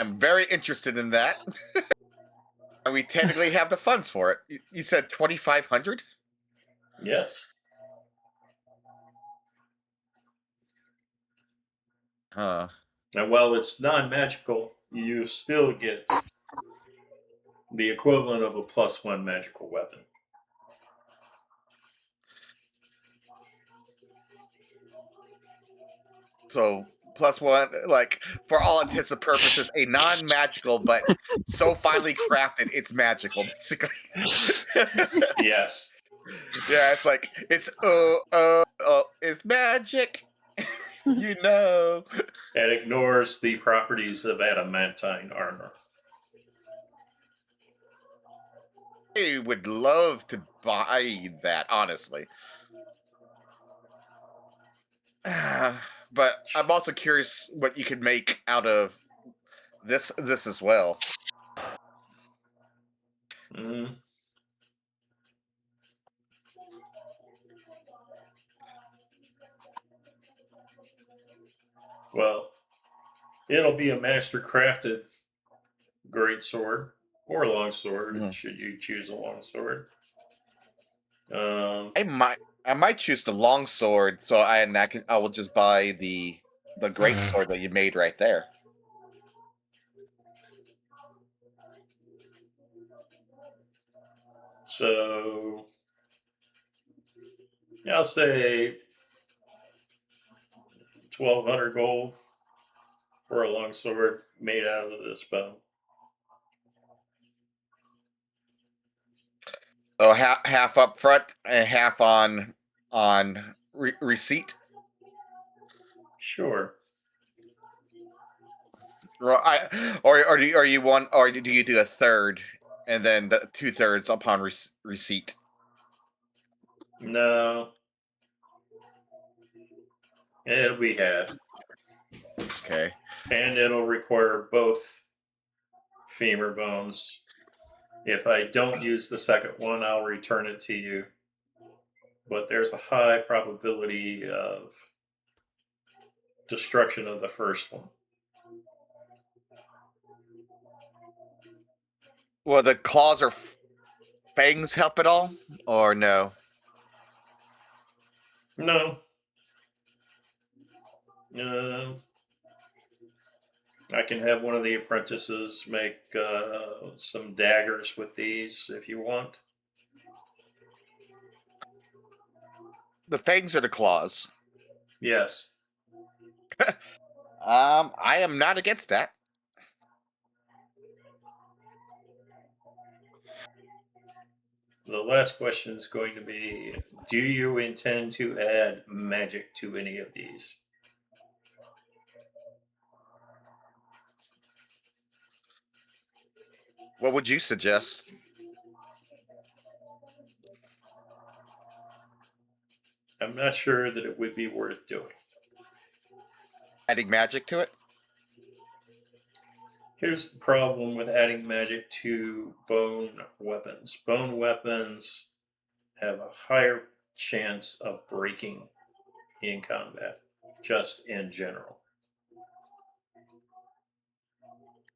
I'm very interested in that. And we technically have the funds for it. You said 2,500? Yes. Huh. And while it's non-magical, you still get the equivalent of a +1 magical weapon. So +1, like for all intents and purposes, a non-magical, but so finely crafted, it's magical, basically. Yes. Yeah, it's like it's it's magic. You know. It ignores the properties of adamantine armor. I would love to buy that, honestly. But I'm also curious what you could make out of this as well. Mm. Well, it'll be a mastercrafted greatsword or longsword, should you choose a longsword. I might choose the long sword, so I will just buy the great sword that you made right there. So I'll say 1,200 gold for a longsword made out of this bone. So half up front and half on receipt. Sure. Or do you do a third and then the 2/3 upon receipt? No. It'll be half. Okay. And it'll require both femur bones. If I don't use the second one, I'll return it to you. But there's a high probability of destruction of the first one. Well, the claws or fangs help at all, or no? No. I can have one of the apprentices make some daggers with these if you want. The fangs or the claws? Yes. I am not against that. The last question is going to be, do you intend to add magic to any of these? What would you suggest? I'm not sure that it would be worth doing. Adding magic to it? Here's the problem with adding magic to bone weapons. Bone weapons have a higher chance of breaking in combat, just in general.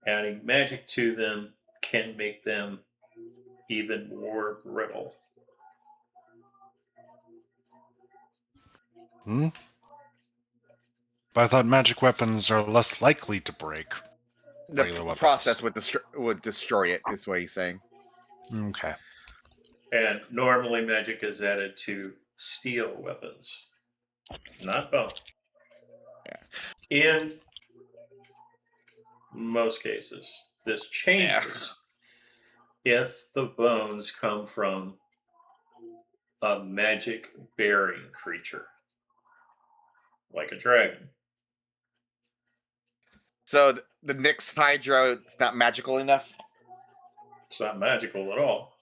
Adding magic to them can make them even more brittle. But I thought magic weapons are less likely to break. The process would destroy it, is what he's saying. Okay. And normally magic is added to steel weapons, not bone. Yeah. In most cases, this changes if the bones come from a magic bearing creature, like a dragon. So the Nyx Hydra, it's not magical enough? It's not magical at all.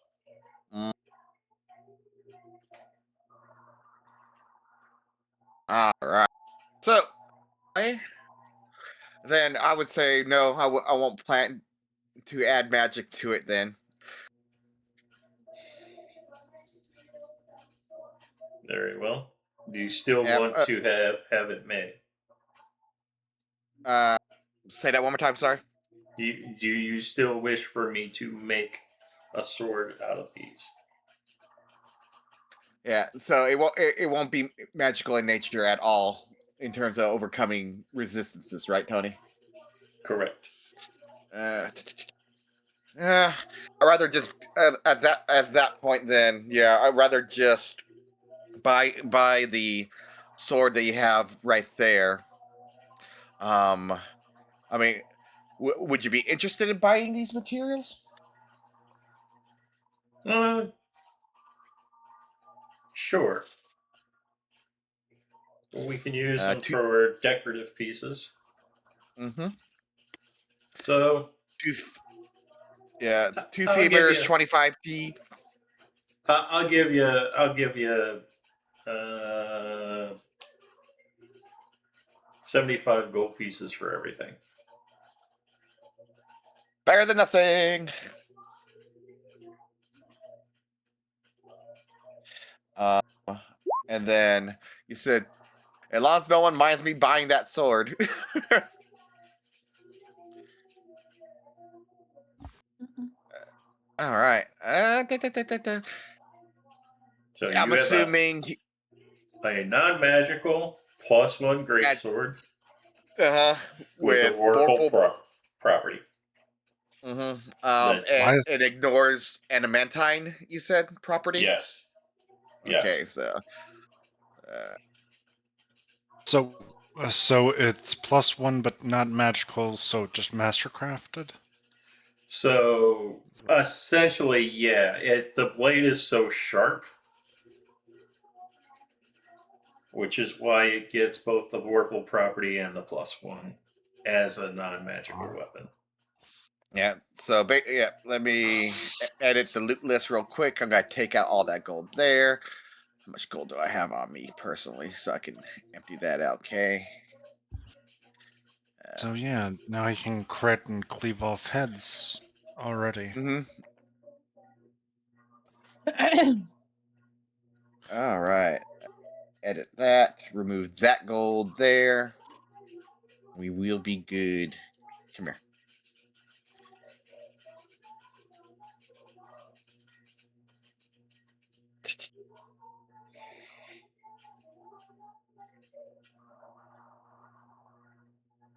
All right. So, then I would say no. I won't plan to add magic to it then. Very well. Do you still want to have it made? Say that one more time. Sorry. Do you still wish for me to make a sword out of these? Yeah, so it won't be magical in nature at all in terms of overcoming resistances, right, Tony? Correct. Uh, I'd rather just at that point then, yeah, I'd rather just buy the sword that you have right there. Um, I mean, would you be interested in buying these materials? Uh, sure. We can use them Two, for decorative pieces. mm-hmm. So Two, yeah, two I'll give femurs, you. 25 deep. I'll give you. I'll give you. Uh, 75 gold pieces for everything. Better than nothing. Uh, and then you said, as long as no one minds me buying that sword. All right. So I'm you have assuming. a non-magical +1 Yeah, greatsword with the with Vorpal Vorpal. property. That And Why it is ignores adamantine. You said property. yes, Okay, yes. so uh, so so it's +1 but not magical, so just mastercrafted? So essentially, yeah, the blade is so sharp, which is why it gets both the Vorpal property and the +1 as a non-magical weapon. yeah. So yeah, let me edit the loot list real quick. I'm gonna take out all that gold there. How much gold do I have on me personally, so I can empty that out? Okay. So yeah, now I can crit and cleave off heads already. Mm-hmm. All right. Edit that. Remove that gold there. We will be good. Come here.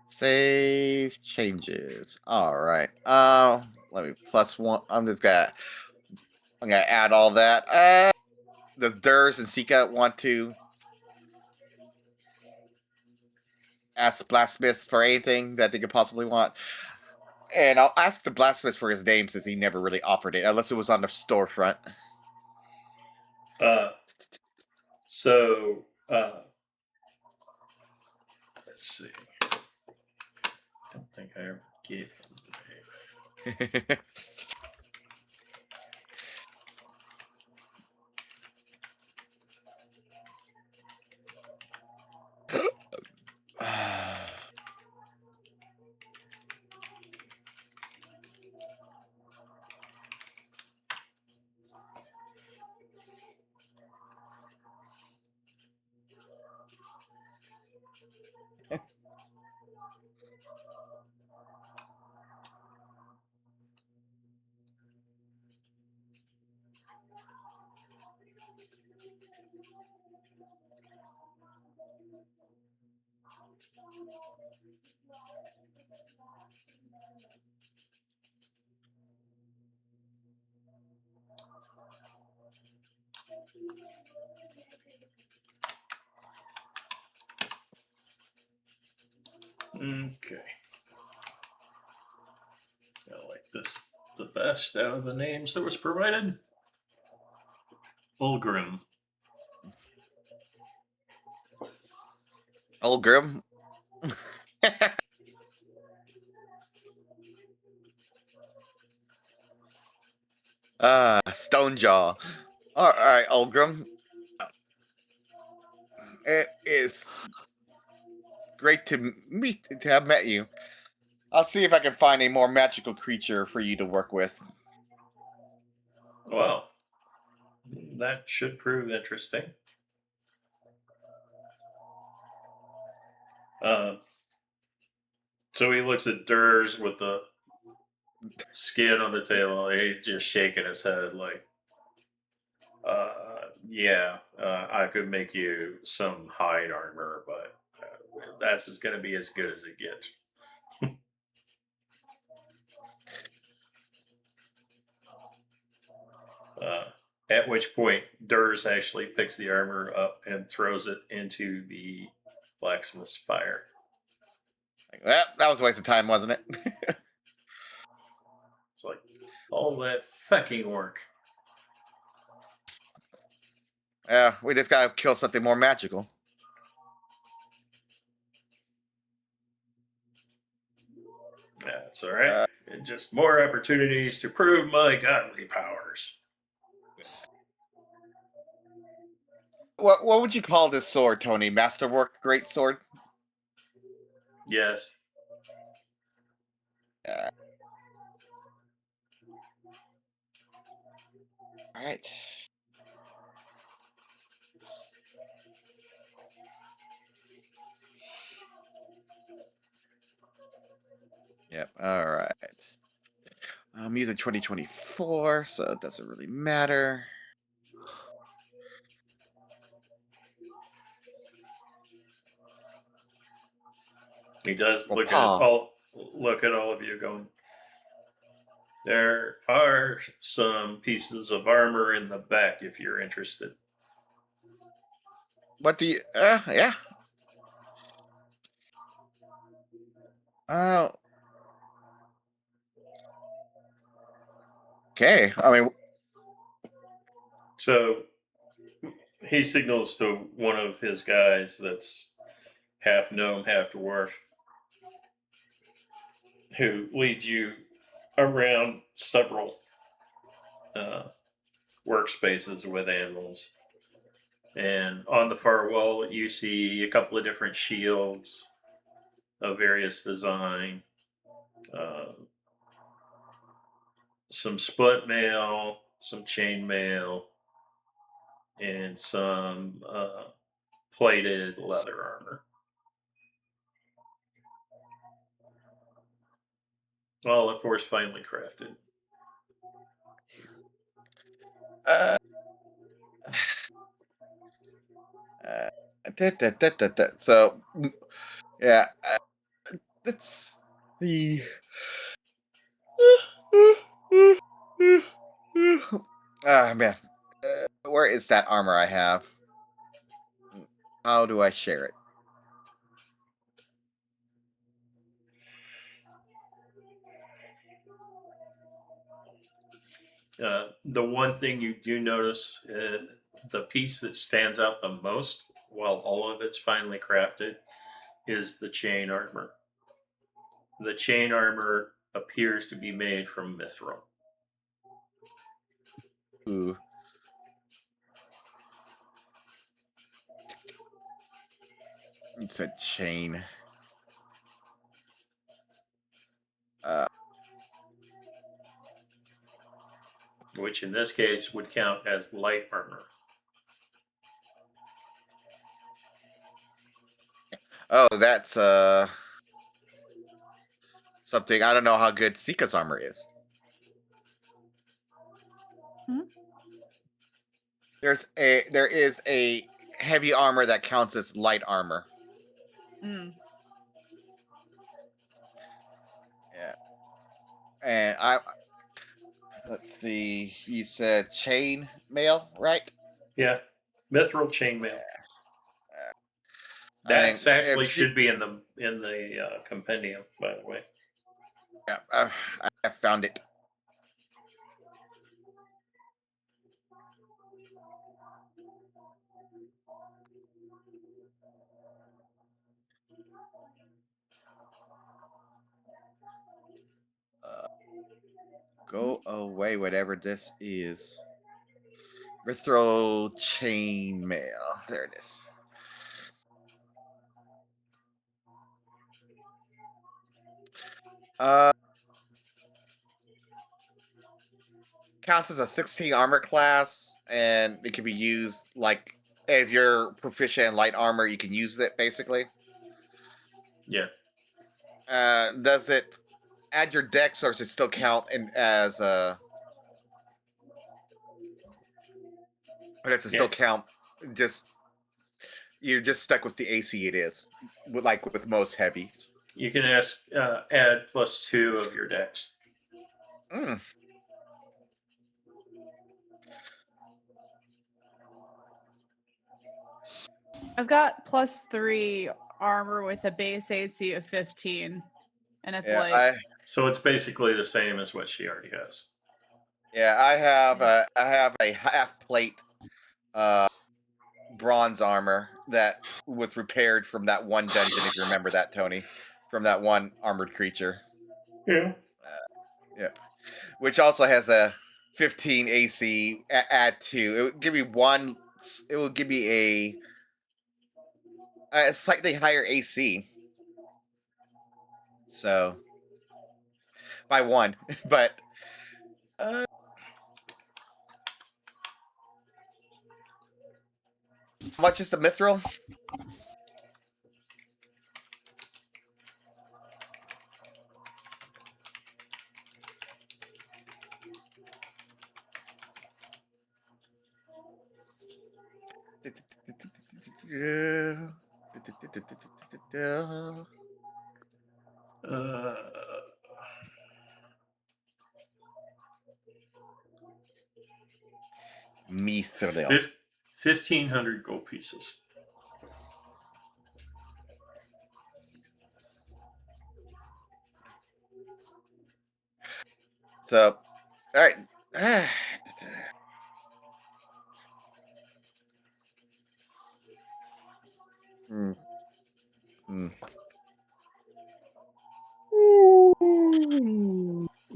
Save changes. All right. Let me +1. I'm gonna add all that. Does Durs and Cica want to ask blacksmiths for anything that they could possibly want? And I'll ask the blacksmith for his name since he never really offered it, unless it was on the storefront. Uh, so let's see. I don't think I ever gave him the name. Okay. I like this the best out of the names that was provided. Ulgrim. Old Grim. Stonejaw. All right, Ulgrim. It is great to have met you. I'll see if I can find a more magical creature for you to work with. Well, that should prove interesting. Uh, so he looks at Durs with the skin on the table. He's just shaking his head like, yeah, I could make you some hide armor, but that's just going to be as good as it gets. At which point, Durs actually picks the armor up and throws it into the blacksmith's fire. Like, well, that was a waste of time, wasn't it? It's like, all that fucking work. Yeah, we just gotta kill something more magical. That's all right. And just more opportunities to prove my godly powers. What would you call this sword, Tony? Masterwork greatsword? Yes. All right. Yep. All right. I'm using 2024, so it doesn't really matter. He does Well, look Pa. at all of you going, there are some pieces of armor in the back if you're interested. What do you? Yeah. Oh. Okay. I mean, So he signals to one of his guys that's half gnome, half dwarf, who leads you around several workspaces with animals. And on the far wall, you see a couple of different shields of various design, some split mail, some chain mail, and some plated leather armor. All, of course, finely crafted. uh, so yeah, let's see. Ah, man, where is that armor I have? How do I share it? The one thing you do notice, the piece that stands out the most, while all of it's finely crafted, is the chain armor. The chain armor appears to be made from mithril. Ooh. It's a chain. Which in this case would count as light armor. Oh, that's something. I don't know how good Cica's armor is. There is a heavy armor that counts as light armor. Mm. Yeah. And let's see, you said chain mail, right? Yeah, mithril chainmail. And That's actually if she, should be in the compendium, by the way. yeah, I found it. Go away, whatever this is. Mithril chain mail. There it is. Counts as a 16 armor class, and it can be used like if you're proficient in light armor, you can use it basically. Yeah. Does it add your dex, or does it still count as or does it still count? Just you're just stuck with the AC. It is with most heavies. You can add +2 of your dex. Mm. I've got +3 armor with a base AC of 15, and it's so it's basically the same as what she already has. Yeah, I have a half plate bronze armor that was repaired from that one dungeon, if you remember that, Tony, from that one armored creature. Yeah. Yep. Which also has a 15 AC. Add 2. It would give me one. It will give me a slightly higher AC. So by 1, but how much is the mithril? Mithril. 1,500 gold pieces. So, all right. Hmm.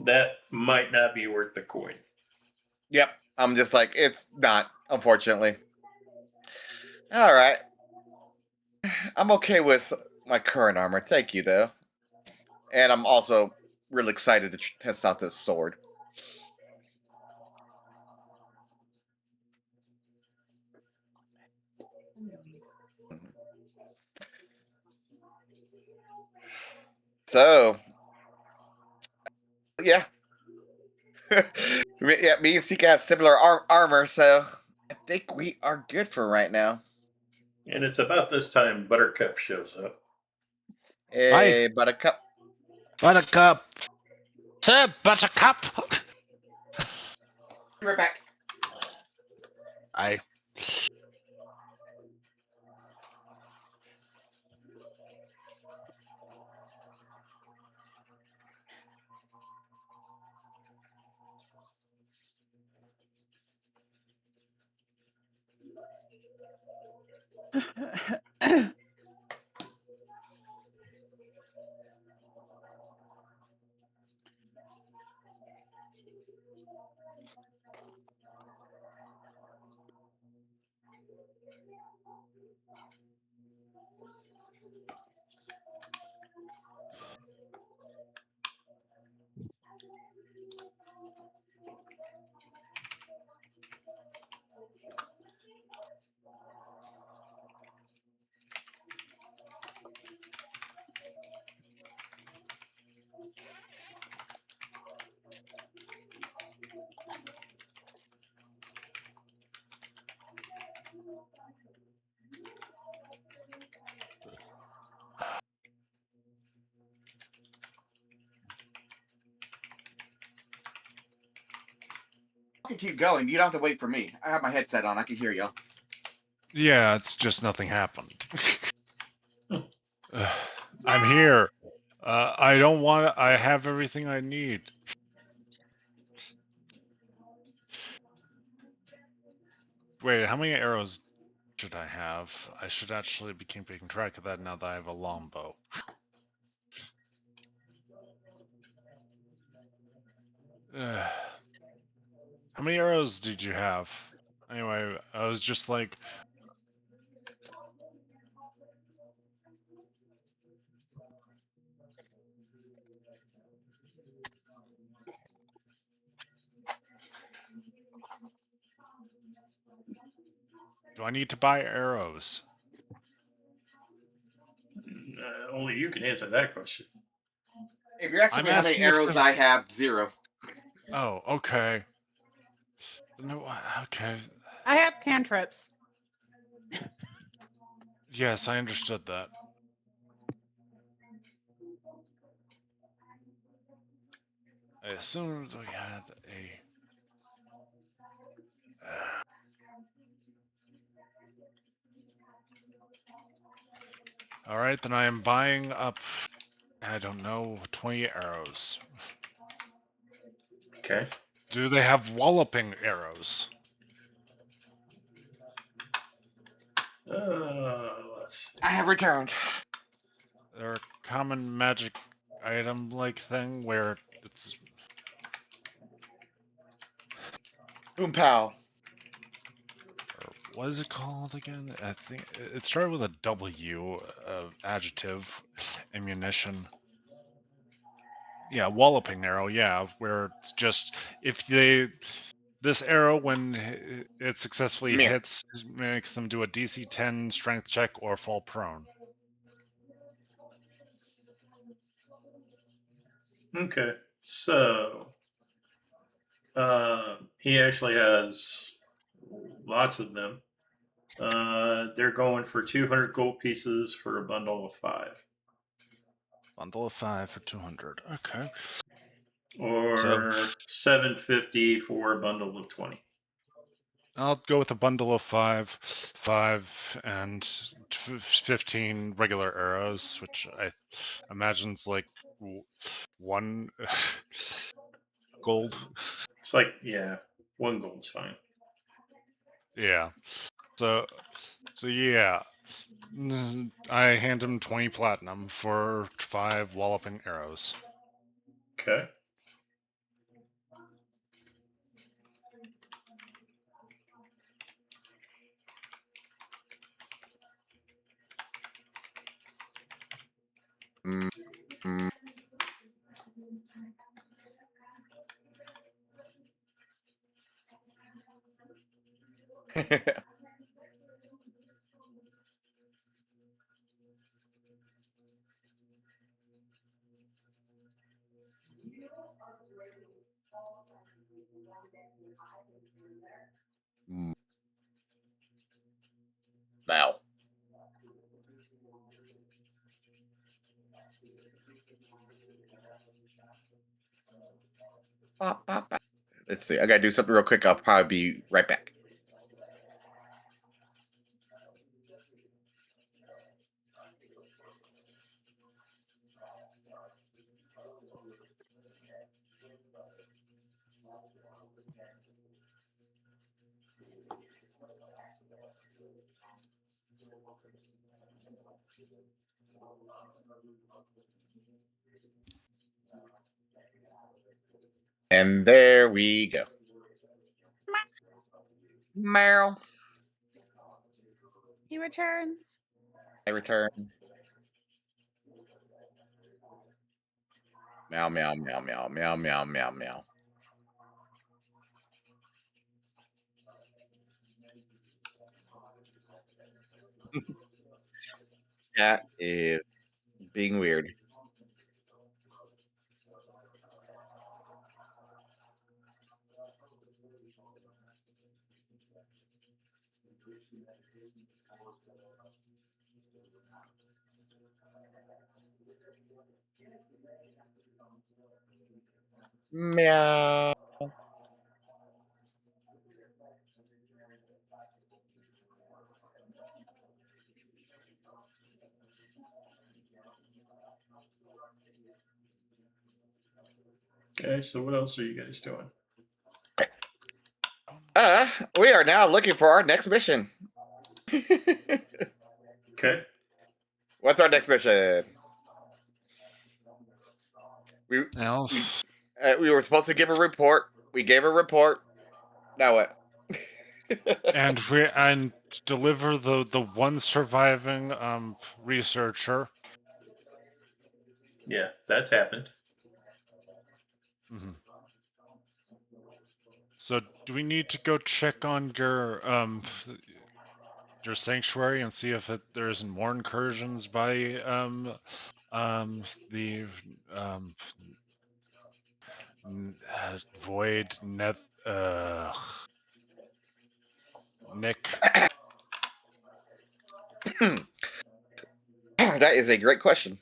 That might not be worth the coin. Yep. I'm just like, it's not, unfortunately. All right. I'm okay with my current armor. Thank you, though. And I'm also really excited to test out this sword. So, yeah. Yeah, me and Cica have similar armor, so I think we are good for right now. And it's about this time Buttercup shows up. Hey, Buttercup. Buttercup. Sir, Buttercup. Be right back. I. I can keep going. You don't have to wait for me. I have my headset on. I can hear you. Yeah, it's just nothing happened. I'm here. I don't want. I have everything I need. Wait, how many arrows should I have? I should actually be keeping track of that now that I have a longbow. How many arrows did you have? Anyway, I was just like, do I need to buy arrows? Only you can answer that question. If you're asking I'm me how many asking if arrows there's- I have, 0. Oh, okay. No, okay. I have cantrips. Yes, I understood that. I assumed we had a. All right, then I am buying up. I don't know, 20 arrows. Okay. Do they have walloping arrows? Let's see. I have returned. They're a common magic item like thing where it's. Boom pow. Or what is it called again? I think it started with a W, adjective, ammunition. Yeah, walloping arrow. Yeah, where it's just if they this arrow when it successfully Meh. hits makes them do a DC 10 strength check or fall prone. Okay. So, he actually has lots of them. They're going for 200 gold pieces for a bundle of 5. Bundle of 5 for 200. Okay. So Or 750 for a bundle of 20. I'll go with a bundle of 5 and 15 regular arrows, which I imagine's like 1 gold. It's like, yeah, 1 gold's fine. Yeah. So yeah. I hand him 20 platinum for 5 walloping arrows. Okay. Mm, mm. Mm. Now. Bop, bop, bop. Let's see. I gotta do something real quick. I'll probably be right back. And there we go. Meryl. He returns. I return. Meow, meow, meow, meow, meow, meow, meow, meow. That is being weird. Meow. Okay, so what else are you guys doing? We are now looking for our next mission. Okay. What's our next mission? Now, We were supposed to give a report. We gave a report. Now what? and deliver the one surviving researcher. Yeah, that's happened. Mm-hmm. So do we need to go check on your sanctuary and see if there isn't more incursions by The void net Nick. That is a great question.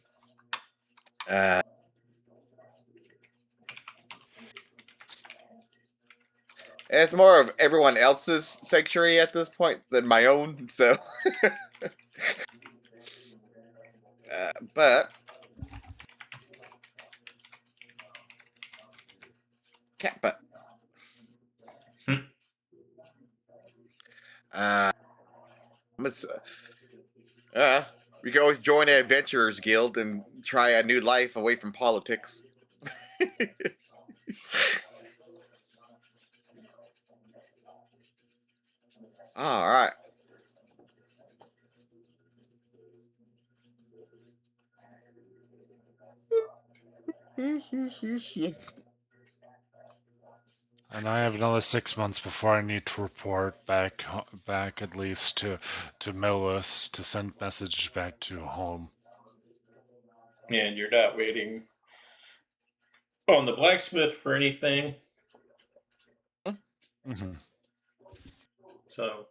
It's more of everyone else's sanctuary at this point than my own, so. But cat butt. Hmm. We can always join an adventurers guild and try a new life away from politics. All right. And I have another 6 months before I need to report back at least to Millis to send messages back to home. And you're not waiting on the blacksmith for anything. Mm-hmm. So,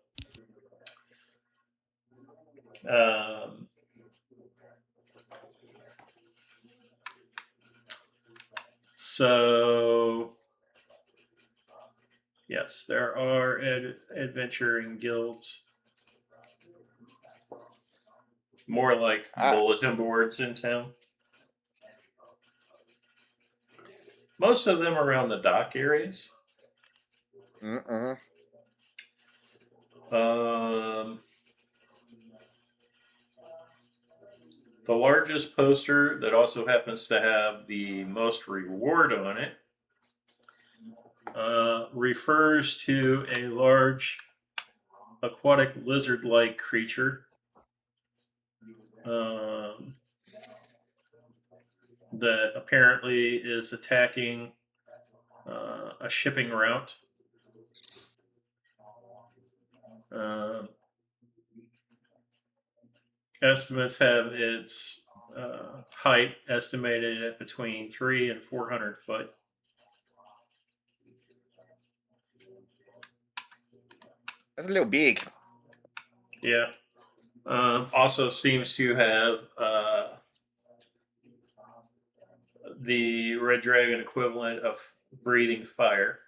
yes, there are adventuring guilds. More like bulletin boards in town. Most of them around the dock areas. The largest poster that also happens to have the most reward on it refers to a large aquatic lizard-like creature that apparently is attacking a shipping route. Estimates have its height estimated at between 300 and 400 foot. That's a little big. Yeah. Also seems to have the red dragon equivalent of breathing fire.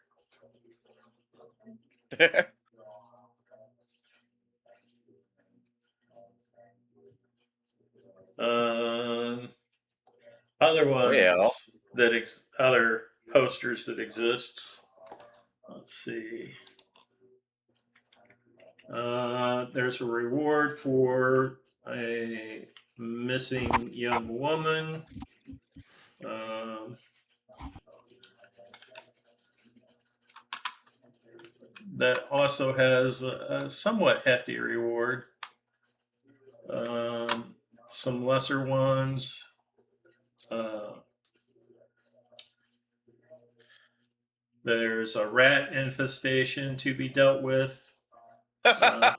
Other ones other posters that exist. Let's see. There's a reward for a missing young woman. That also has a somewhat hefty reward. Some lesser ones. There's a rat infestation to be dealt with. That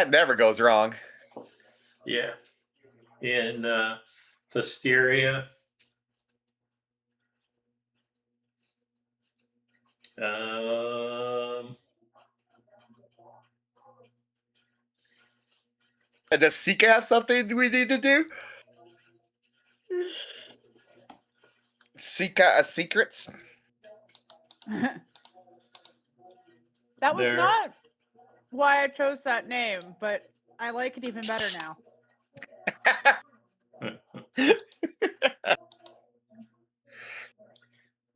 never goes wrong. Yeah. In Hysteria. And does Cica have something we need to do? Cica secrets? That was not why I chose that name, but I like it even better now.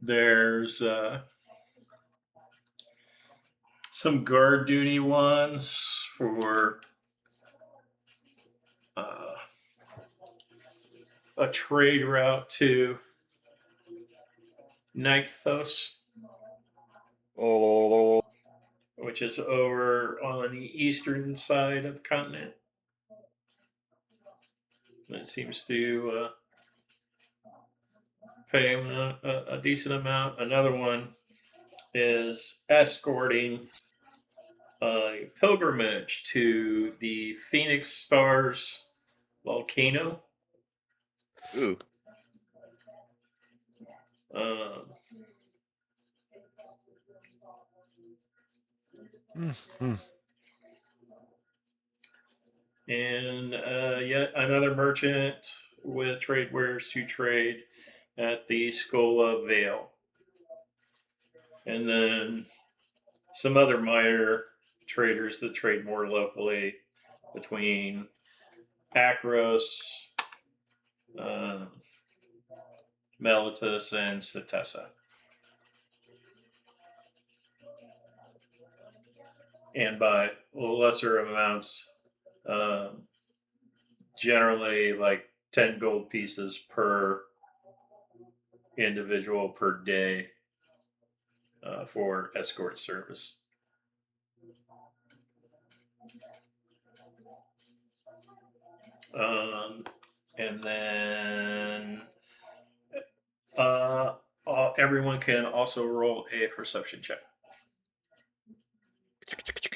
There's some guard duty ones for a trade route to Nykthos, which is over on the eastern side of the continent. That seems to pay him a decent amount. Another one is escorting a pilgrimage to the Phoenix Stars volcano. Ooh. Mm-hmm. And yet another merchant with trade wares to trade at the Skola Vale. And then some other minor traders that trade more locally between Akros, Melitus, and Satessa. And by lesser amounts, generally like 10 gold pieces per individual per day for escort service. And then everyone can also roll a perception check. Perception.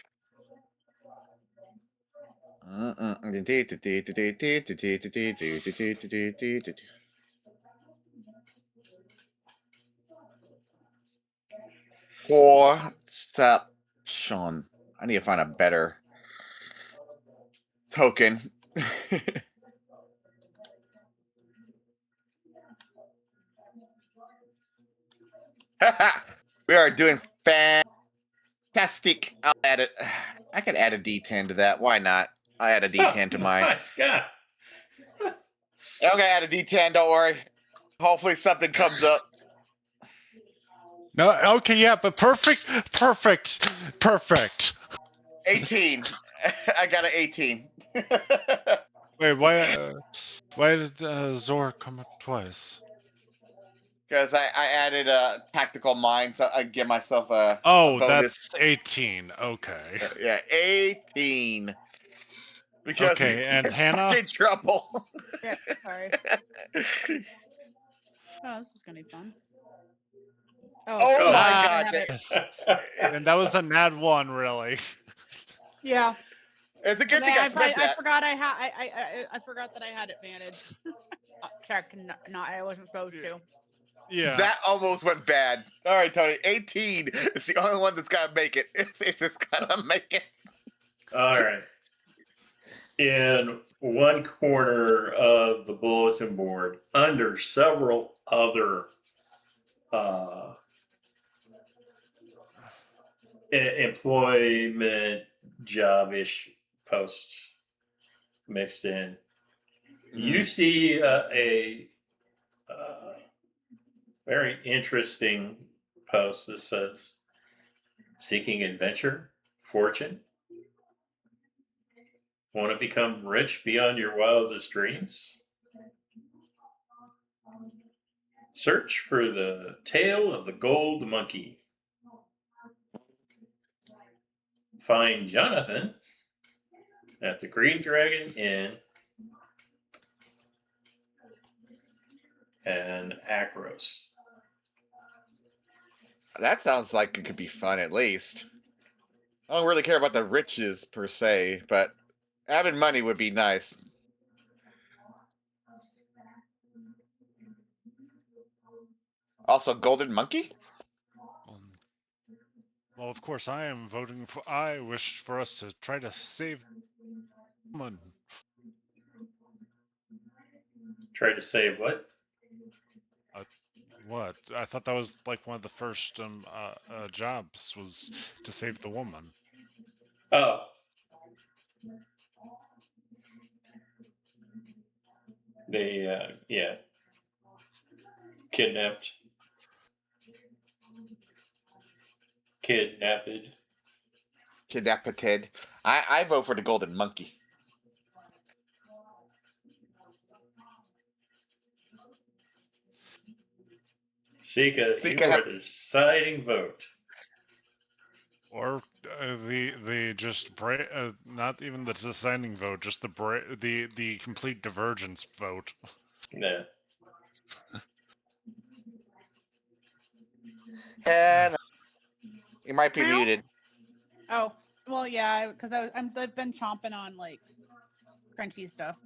I need to find a better token. We are doing fantastic. I'll add it. I could add a D10 to that. Why not? I add a D10 to mine. My God. Okay, add a D10. Don't worry. Hopefully something comes up. No, okay, yeah, but perfect. 18. I got an 18. Wait, why did Zor come up twice? Because I added a tactical mind, so I give myself a Oh, bonus. that's 18. Okay. Yeah, 18. Because Okay, and we're Hannah? fucking trouble. Yeah, sorry. Oh, this is gonna be fun. Oh my I God, have it. And that was a nat 1, really. Yeah. it's a good thing I spent I that. forgot I forgot that I had advantage. Check. Not I wasn't supposed to. Yeah. That almost went bad. All right, Tony. 18 is the only one that's got to make it. If it's got to make it. All right. In one corner of the bulletin board, under several other employment job-ish posts mixed in, you see a very interesting post that says, "Seeking adventure, fortune, want to become rich beyond your wildest dreams? Search for the tale of the gold monkey. Find Jonathan at the Green Dragon Inn and Akros." That sounds like it could be fun, at least. I don't really care about the riches per se, but having money would be nice. Also, Golden Monkey? Well, of course, I am voting for. I wish for us to try to save someone. Try to save what? What? I thought that was like one of the first jobs was to save the woman. Oh. They, yeah. Kidnapped. Kidnapped. Kidnapped. I vote for the Golden Monkey. Cica, you Cica are have- the deciding vote. Or the just not even the deciding vote, just the complete divergence vote. Nah. And you might be Meow. muted. Oh, well, yeah, because I've been chomping on like crunchy stuff.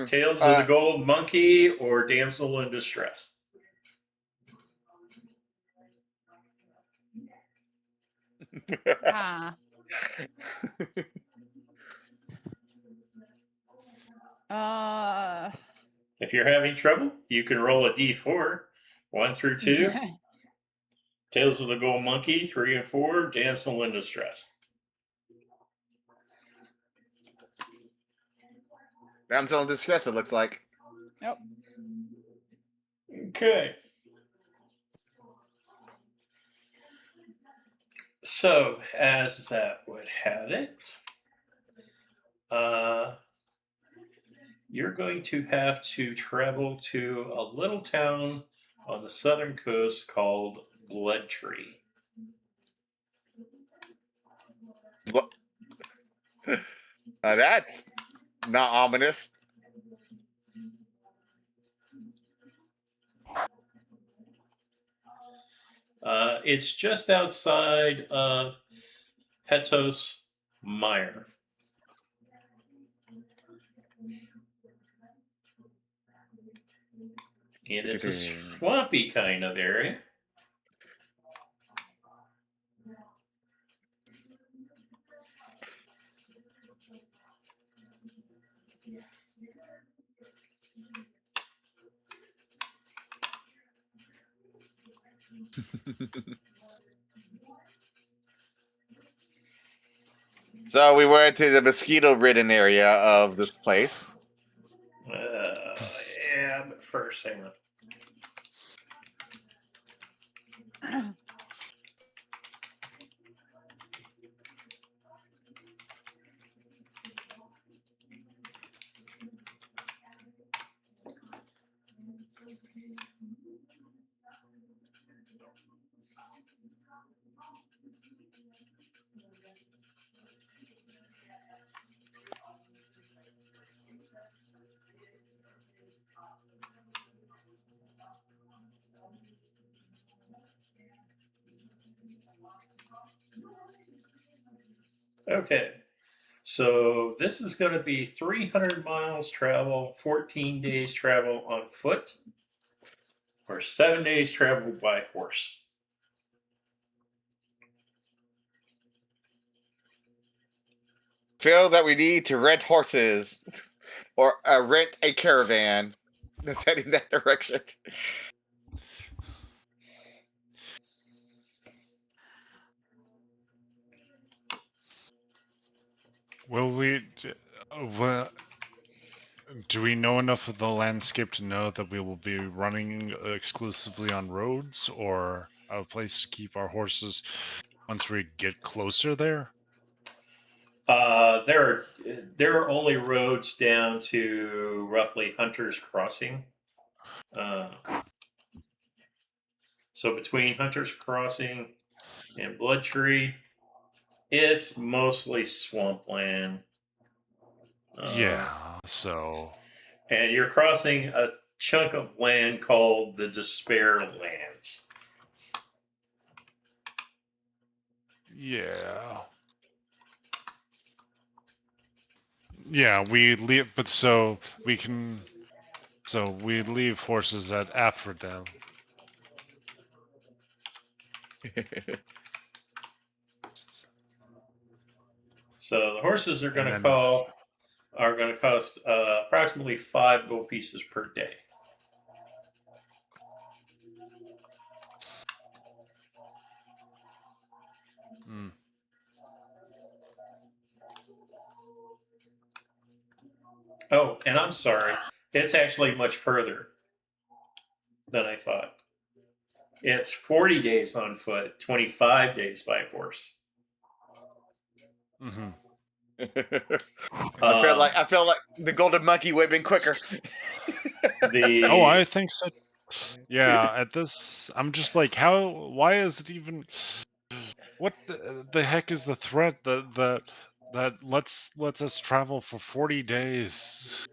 Tales of the Gold Monkey or Damsel in Distress? Ah. If you're having trouble, you can roll a d4, 1 through 2. Tales of the Gold Monkey, 3 and 4. Damsel in Distress. Damsel in distress, it looks like. Nope. Okay. So, as that would have it, you're going to have to travel to a little town on the southern coast called Bloodtree. That's not ominous. It's just outside of Hetos Mire. And it's a swampy kind of area. So we went to the mosquito-ridden area of this place. Yeah, but first, hang on. Okay, so this is going to be 300 miles travel, 14 days travel on foot, or 7 days travel by horse. Feel that we need to rent horses or rent a caravan that's heading that direction. Will we? Do we know enough of the landscape to know that we will be running exclusively on roads, or a place to keep our horses once we get closer there? There are only roads down to roughly Hunter's Crossing. So between Hunter's Crossing and Bloodtree, it's mostly swampland. Yeah. So. And you're crossing a chunk of land called the Despair Lands. Yeah. Yeah, we leave, but so we can. So we leave horses at Aphrodite. So the horses are going And to then cost approximately 5 gold pieces per day. Oh, and I'm sorry. It's actually much further than I thought. It's 40 days on foot, 25 days by horse. Mm-hmm. I feel like the golden monkey would have been quicker. Oh, I think so. Yeah, at this, I'm just like, how? Why is it even? What the heck is the threat that lets us travel for 40 days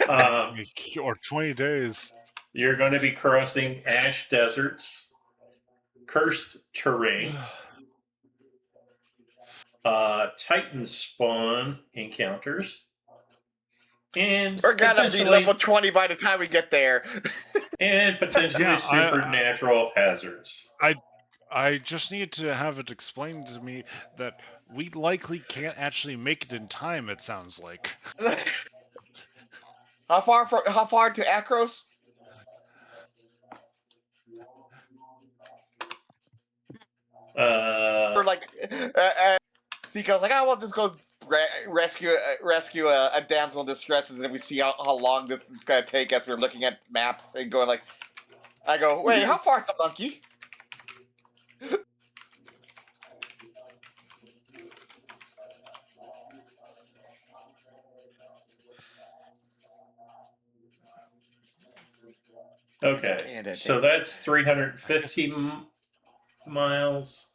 or 20 days? You're going to be crossing ash deserts, cursed terrain, Titan spawn encounters, And We're gonna be potentially, level 20 by the time we get there. and potentially Yeah, supernatural hazards. I just need to have it explained to me that we likely can't actually make it in time. It sounds like. How far to Akros? Or like, Cica was like, "I want to just go rescue a damsel in distress," and then we see how long this is gonna take as we're looking at maps and going like, I go, "Wait, how far is the monkey?" Okay, so that's 350 miles,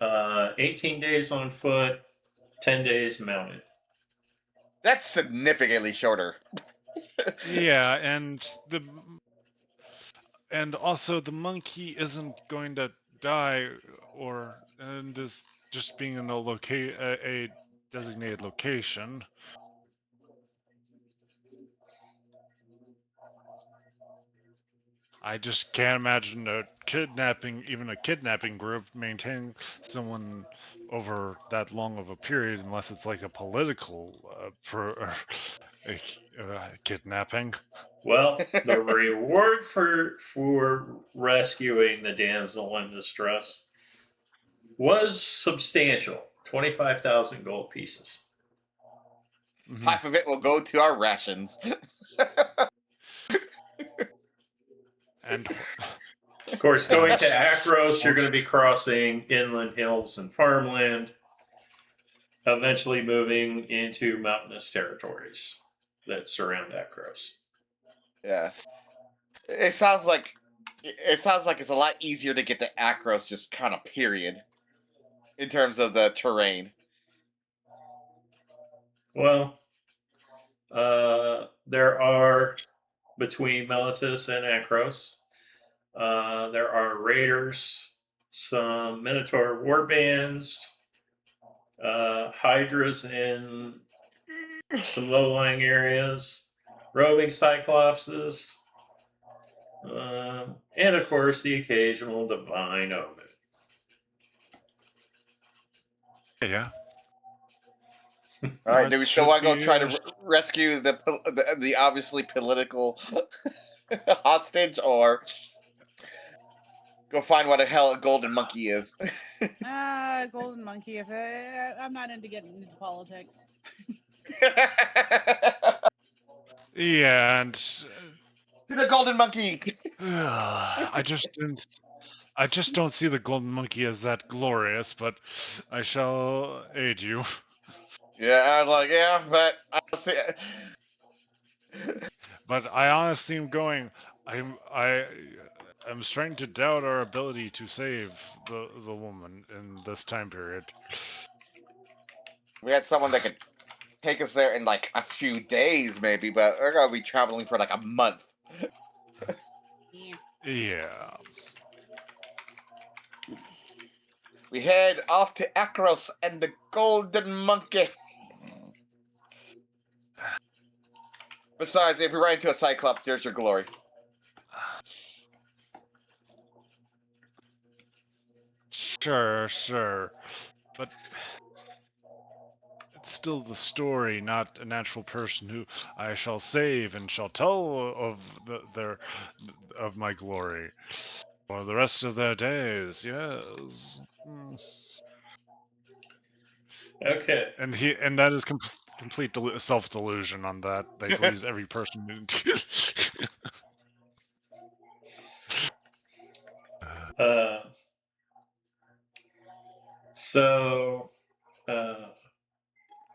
18 days on foot, 10 days mounted. That's significantly shorter. Yeah, and also the monkey isn't going to die and is just being in a designated location. I just can't imagine even a kidnapping group maintaining someone over that long of a period unless it's like a political kidnapping. Well, the reward for rescuing the damsel in distress was substantial, 25,000 gold pieces. Mhm. Half of it will go to our rations. And Of course, going to Akros, you're going to be crossing inland hills and farmland, eventually moving into mountainous territories that surround Akros. Yeah, it sounds like it's a lot easier to get to Akros, just kind of period, in terms of the terrain. Well, there are, between Meletis and Akros, there are raiders, some Minotaur warbands, hydras in some low-lying areas, roving cyclopses, and of course the occasional divine omen. yeah. All right, do we still want to go try to be, rescue the obviously political hostage, or go find what the hell a golden monkey is? Golden monkey. If I'm not into getting into politics. Yeah, and To the golden monkey. I just don't see the golden monkey as that glorious, but I shall aid you. Yeah, I was like, yeah, but honestly, But I honestly am going. I'm starting to doubt our ability to save the woman in this time period. we had someone that could take us there in like a few days, maybe, but we're gonna be traveling for like a month. Yeah. Yeah. We head off to Akros and the golden monkey. Besides, if we run into a cyclops, there's your glory. Sure. But it's still the story, not a natural person who I shall save and shall tell of my glory for the rest of their days. Yes. Okay. And that is complete self delusion on that. They believes every person. So,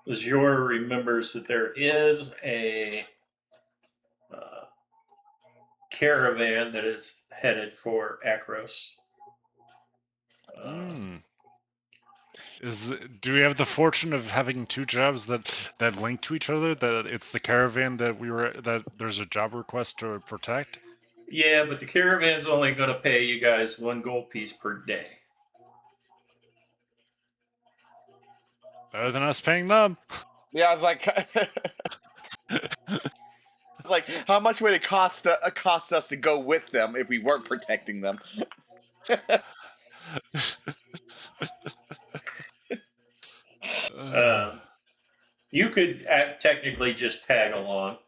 Xior remembers that there is a caravan that is headed for Akros. Do we have the fortune of having two jobs that link to each other? That it's the caravan that there's a job request to protect? Yeah, but the caravan's only going to pay you guys 1 gold piece per day. Better than us paying them. Yeah, I was like, It's like, how much would it cost us to go with them if we weren't protecting them? You could technically just tag along.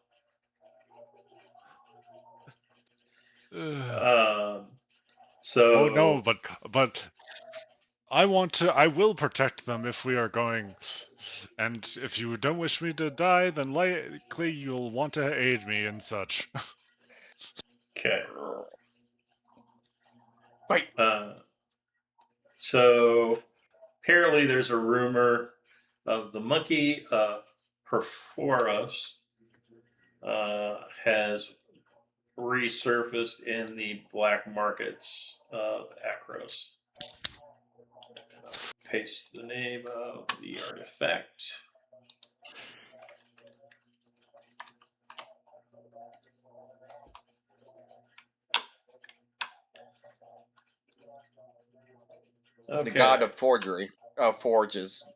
So. Oh no, but I will protect them if we are going. And if you don't wish me to die, then likely you'll want to aid me and such. Okay. Fight. So apparently there's a rumor of the monkey Perforos has resurfaced in the black markets of Akros. Paste the name of the artifact. Okay. The god of forgery, forges.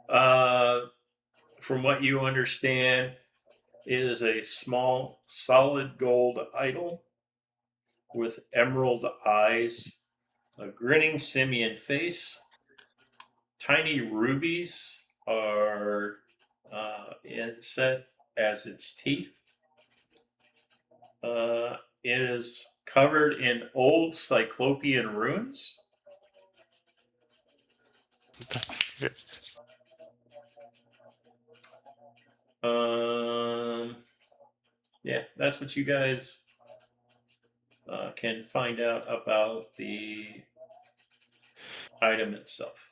From what you understand, it is a small, solid gold idol with emerald eyes, a grinning simian face. Tiny rubies are inset as its teeth. It is covered in old Cyclopean runes. Yeah, that's what you guys can find out about the item itself.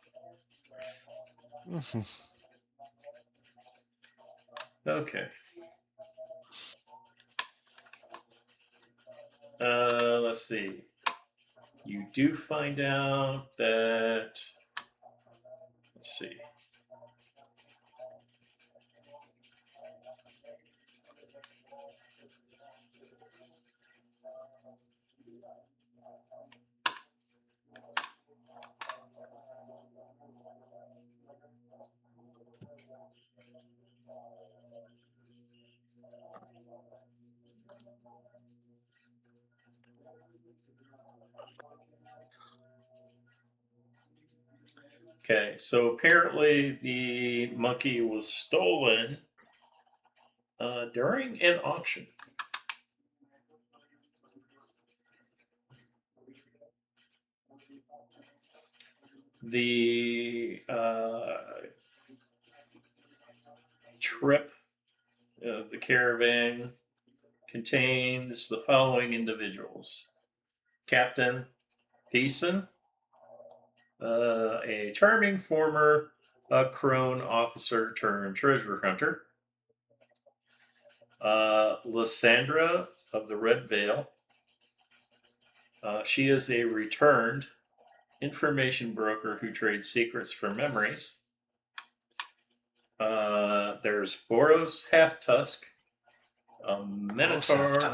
Okay. Let's see. You do find out that. Let's see. Okay, so apparently the monkey was stolen during an auction. The trip of the caravan contains the following individuals: Captain Thiessen, a charming former crone officer turned treasure hunter. Lysandra of the Red Veil. She is a returned information broker who trades secrets for memories. There's Boros Half Tusk, a Minotaur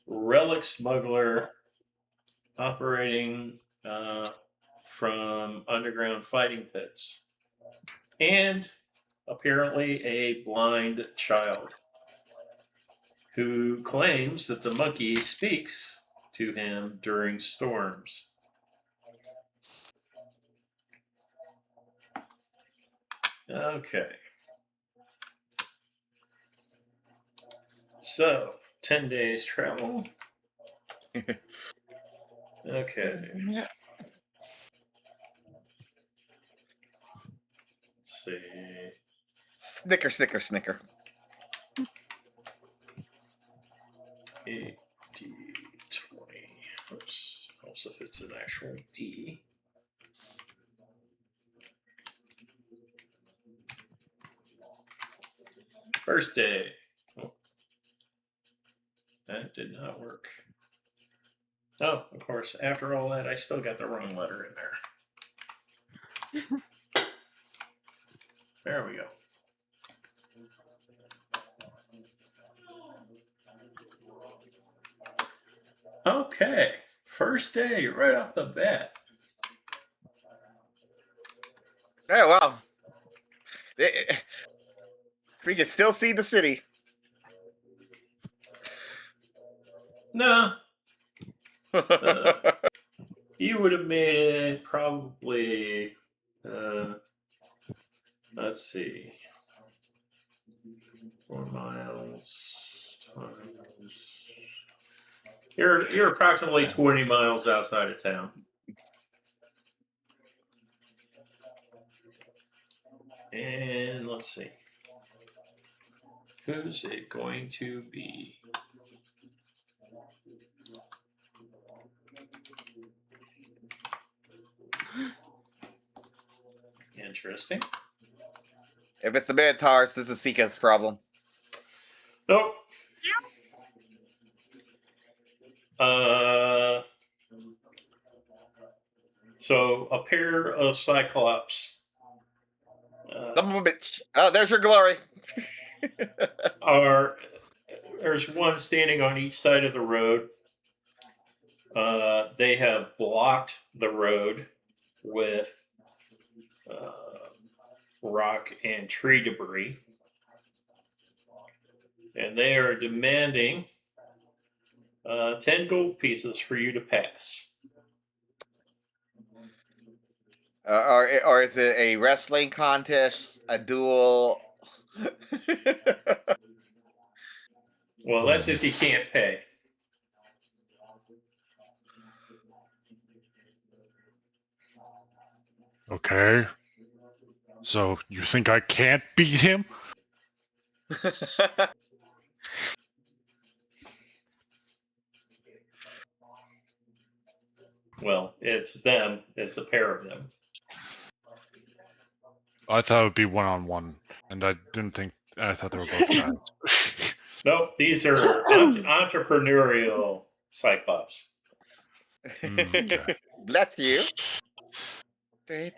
relic smuggler operating from underground fighting pits, and apparently a blind child who claims that the monkey speaks to him during storms. Okay. So, 10 days travel. Okay. Let's see. Snicker, snicker, snicker. 8D20. Oops. Also, if it's an actual D. First day. Oh. That did not work. Oh, of course, after all that, I still got the wrong letter in there. There we go. Okay, first day, right off the bat. Yeah, well, We can still see the city. No, you would have made it probably. Let's see. 4 miles times. You're approximately 20 miles outside of town. And let's see. Who's it going to be? Interesting. If it's the Minotaurs, this is Cica's problem. Nope. So a pair of Cyclops Son of a bitch. Oh, there's your glory. there's one standing on each side of the road. They have blocked the road with rock and tree debris. And they are demanding 10 gold pieces for you to pass. Or is it a wrestling contest, a duel? Well, that's if you can't pay. Okay. So you think I can't beat him? Well, it's them. It's a pair of them. I thought it would be one-on-one, and I didn't think. I thought they were both guys. Nope, these are entrepreneurial Cyclops. Okay. Bless you. They,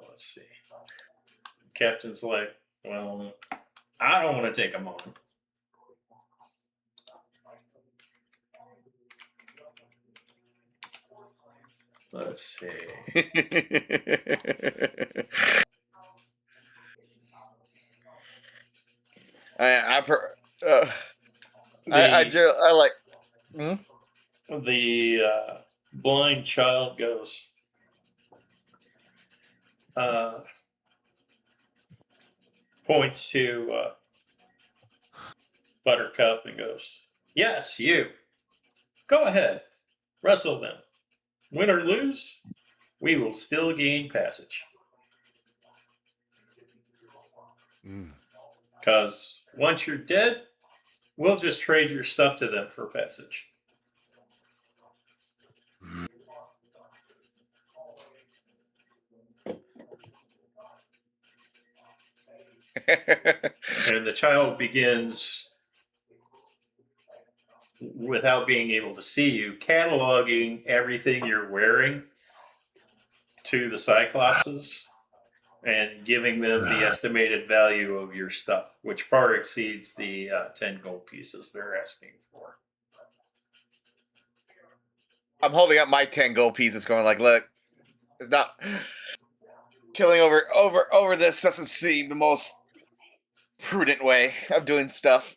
let's see. Captain's like, well, I don't want to take them on. Let's see. I The like. Hmm? the blind child goes, points to Buttercup and goes, yes, you. Go ahead. Wrestle them. Win or lose, we will still gain passage. Because once you're dead, we'll just trade your stuff to them for passage. And the child begins, without being able to see you, cataloging everything you're wearing to the Cyclopses and giving them the estimated value of your stuff, which far exceeds the 10 gold pieces they're asking for. I'm holding up my 10 gold pieces, going like, look, it's not killing over this doesn't seem the most prudent way of doing stuff.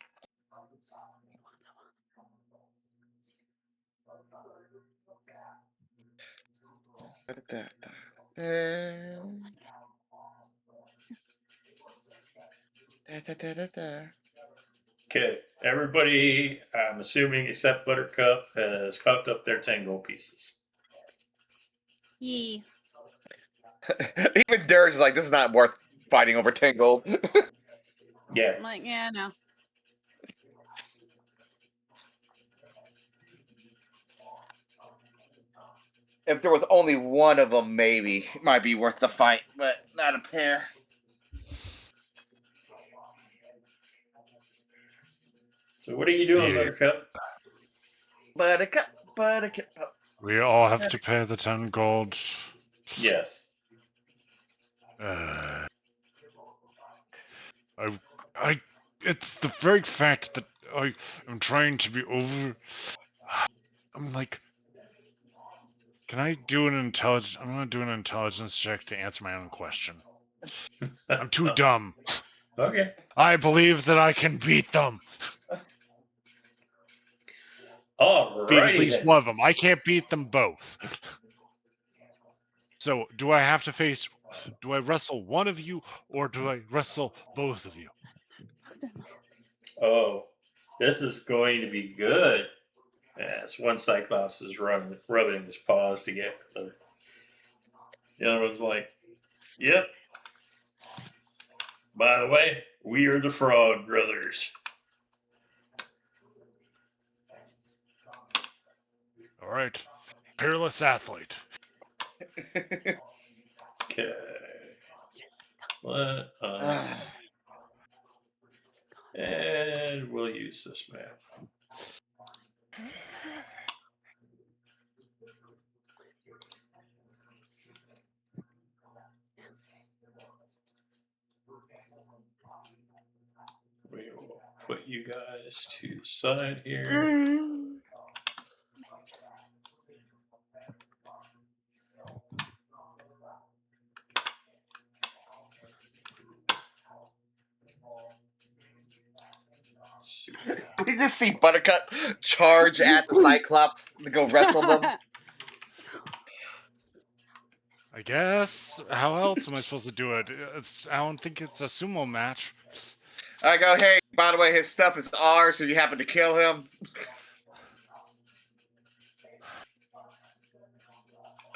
Okay, everybody, I'm assuming except Buttercup, has coughed up their 10 gold pieces. Yee. Even Durs is like, this is not worth fighting over 10 gold. Yeah. I'm like, yeah, no. If there was only one of them, maybe it might be worth the fight, but not a pair. So what are you doing, Yeah. Buttercup? Buttercup. We all have to pay the 10 gold. Yes. It's the very fact that I am trying to be over. I'm like, can I do an intelligence? I'm gonna do an intelligence check to answer my own question. I'm too dumb. Okay. I believe that I can beat them. Beat at Alrighty least then. one of them. I can't beat them both. So, do I have to face? Do I wrestle one of you, or do I wrestle both of you? Oh, this is going to be good. As one Cyclops is rubbing his paws together. The other one's like, yep. By the way, we are the Frog Brothers. All right, peerless athlete. Okay. Let us. And we'll use this map. We will put you guys to the side here. Let's see. Did you just see Buttercup charge at the Cyclops to go wrestle them? I guess. How else am I supposed to do it? I don't think it's a sumo match. I go, hey, by the way, his stuff is ours, so you happen to kill him.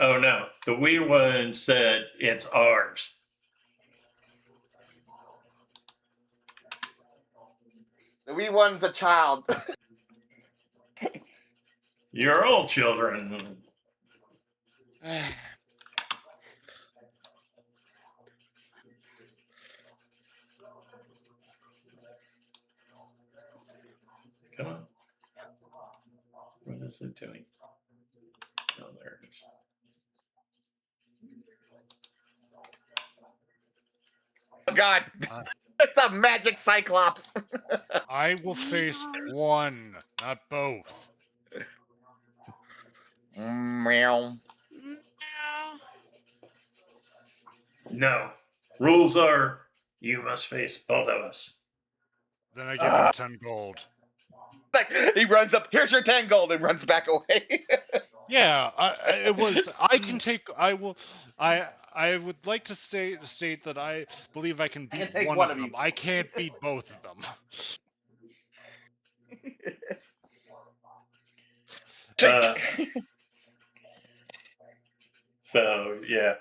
Oh no, the wee one said it's ours. The wee one's a child. You're all children. Come on. What is it doing? Oh, there it is. Oh, God. It's a magic Cyclops. I will face one, not both. Meow. No. Rules are you must face both of us. Then I give him 10 gold. Like, he runs up, here's your 10 gold, and runs back away. Yeah, it was. I can take. I will. I would like to state that I believe I can I beat can take one one of of you. them. I can't beat both of them. So yeah,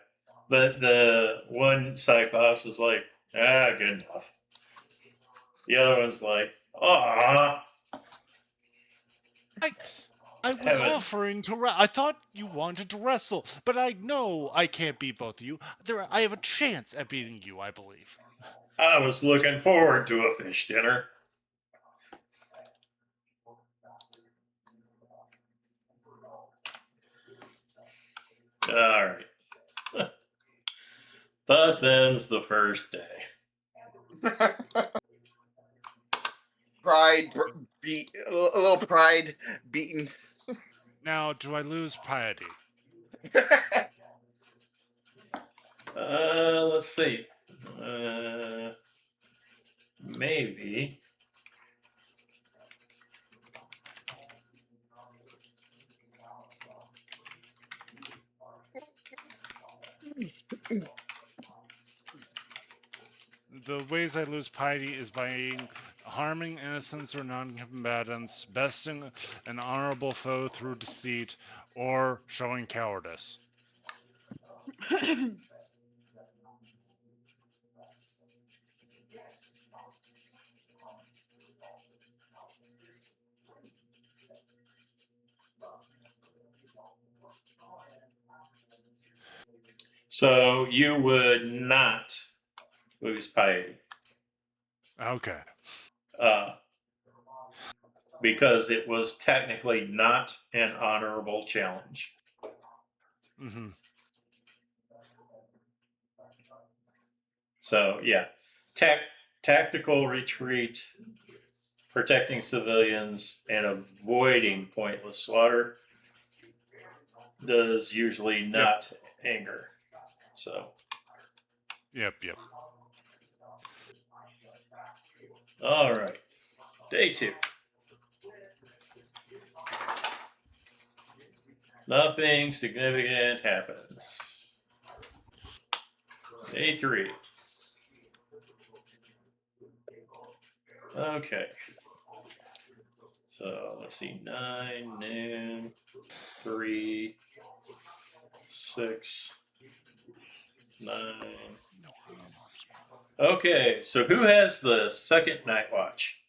the one Cyclops is like, good enough. The other one's like, ah. I was Haven't- offering to. I thought you wanted to wrestle, but I know I can't beat both of you. I have a chance at beating you. I believe. I was looking forward to a fish dinner. All right. Thus ends the first day. Pride, a little pride beaten. Now, do I lose piety? Let's see. Maybe. The ways I lose piety is by harming innocents or non-combatants, besting an honorable foe through deceit, or showing cowardice. So you would not lose piety. Okay. Because it was technically not an honorable challenge. Mm-hmm. So yeah, tactical retreat, protecting civilians, and avoiding pointless slaughter. does usually not anger. So, Yep. all right. Day 2. Nothing significant happens. Day 3. Okay. So let's see. 9, noon, 3, 6, 9. Okay, so who has the second night watch?